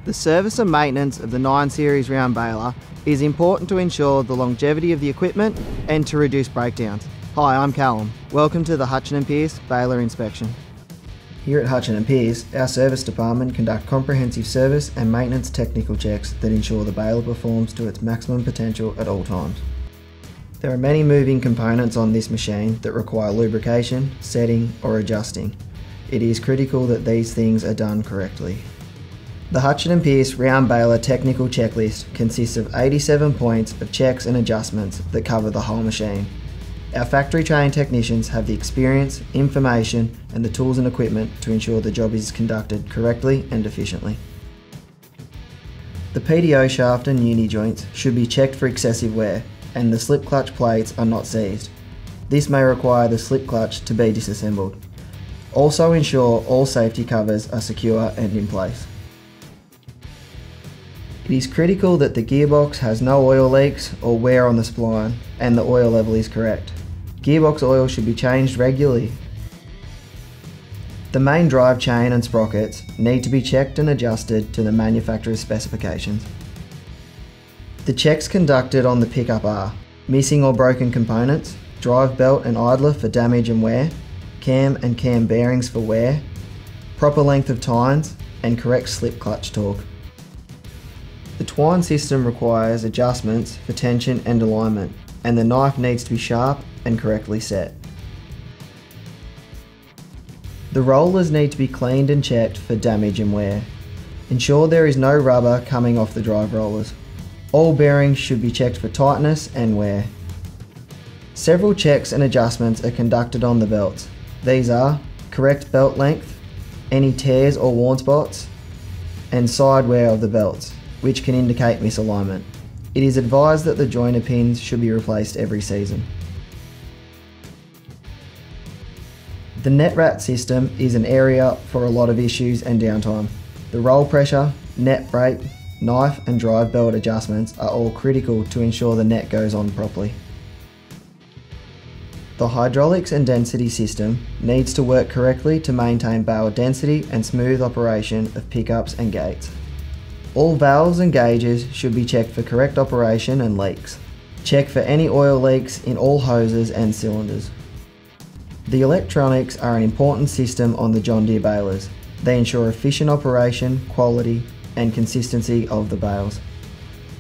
The service and maintenance of the 9 Series Round Baler is important to ensure the longevity of the equipment and to reduce breakdowns. Hi, I'm Callum. Welcome to the H&P Baler Inspection. Here at H&P, our service department conduct comprehensive service and maintenance technical checks that ensure the baler performs to its maximum potential at all times. There are many moving components on this machine that require lubrication, setting or adjusting. It is critical that these things are done correctly. The H&P Round Baler technical checklist consists of 87 points of checks and adjustments that cover the whole machine. Our factory trained technicians have the experience, information and the tools and equipment to ensure the job is conducted correctly and efficiently. The PDO shaft and uni joints should be checked for excessive wear and the slip clutch plates are not seized. This may require the slip clutch to be disassembled. Also ensure all safety covers are secure and in place. It is critical that the gearbox has no oil leaks or wear on the spline and the oil level is correct. Gearbox oil should be changed regularly. The main drive chain and sprockets need to be checked and adjusted to the manufacturer's specifications. The checks conducted on the pickup are missing or broken components, drive belt and idler for damage and wear, cam and cam bearings for wear, proper length of tines and correct slip clutch torque. The twine system requires adjustments for tension and alignment, and the knife needs to be sharp and correctly set. The rollers need to be cleaned and checked for damage and wear. Ensure there is no rubber coming off the drive rollers. All bearings should be checked for tightness and wear. Several checks and adjustments are conducted on the belts. These are correct belt length, any tears or worn spots, and side wear of the belts, which can indicate misalignment. It is advised that the joiner pins should be replaced every season. The net rat system is an area for a lot of issues and downtime. The roll pressure, net brake, knife and drive belt adjustments are all critical to ensure the net goes on properly. The hydraulics and density system needs to work correctly to maintain bale density and smooth operation of pickups and gates. All valves and gauges should be checked for correct operation and leaks. Check for any oil leaks in all hoses and cylinders. The electronics are an important system on the John Deere balers. They ensure efficient operation, quality and consistency of the bales.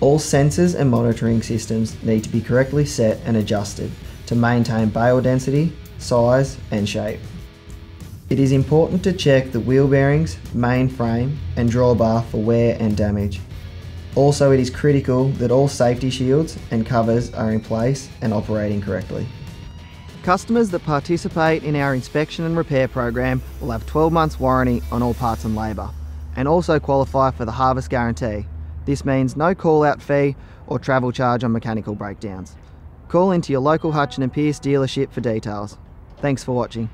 All sensors and monitoring systems need to be correctly set and adjusted to maintain bale density, size and shape. It is important to check the wheel bearings, main frame and drawbar for wear and damage. Also, it is critical that all safety shields and covers are in place and operating correctly. Customers that participate in our inspection and repair program will have 12 months warranty on all parts and labour, and also qualify for the harvest guarantee. This means no call-out fee or travel charge on mechanical breakdowns. Call into your local H&P dealership for details. Thanks for watching.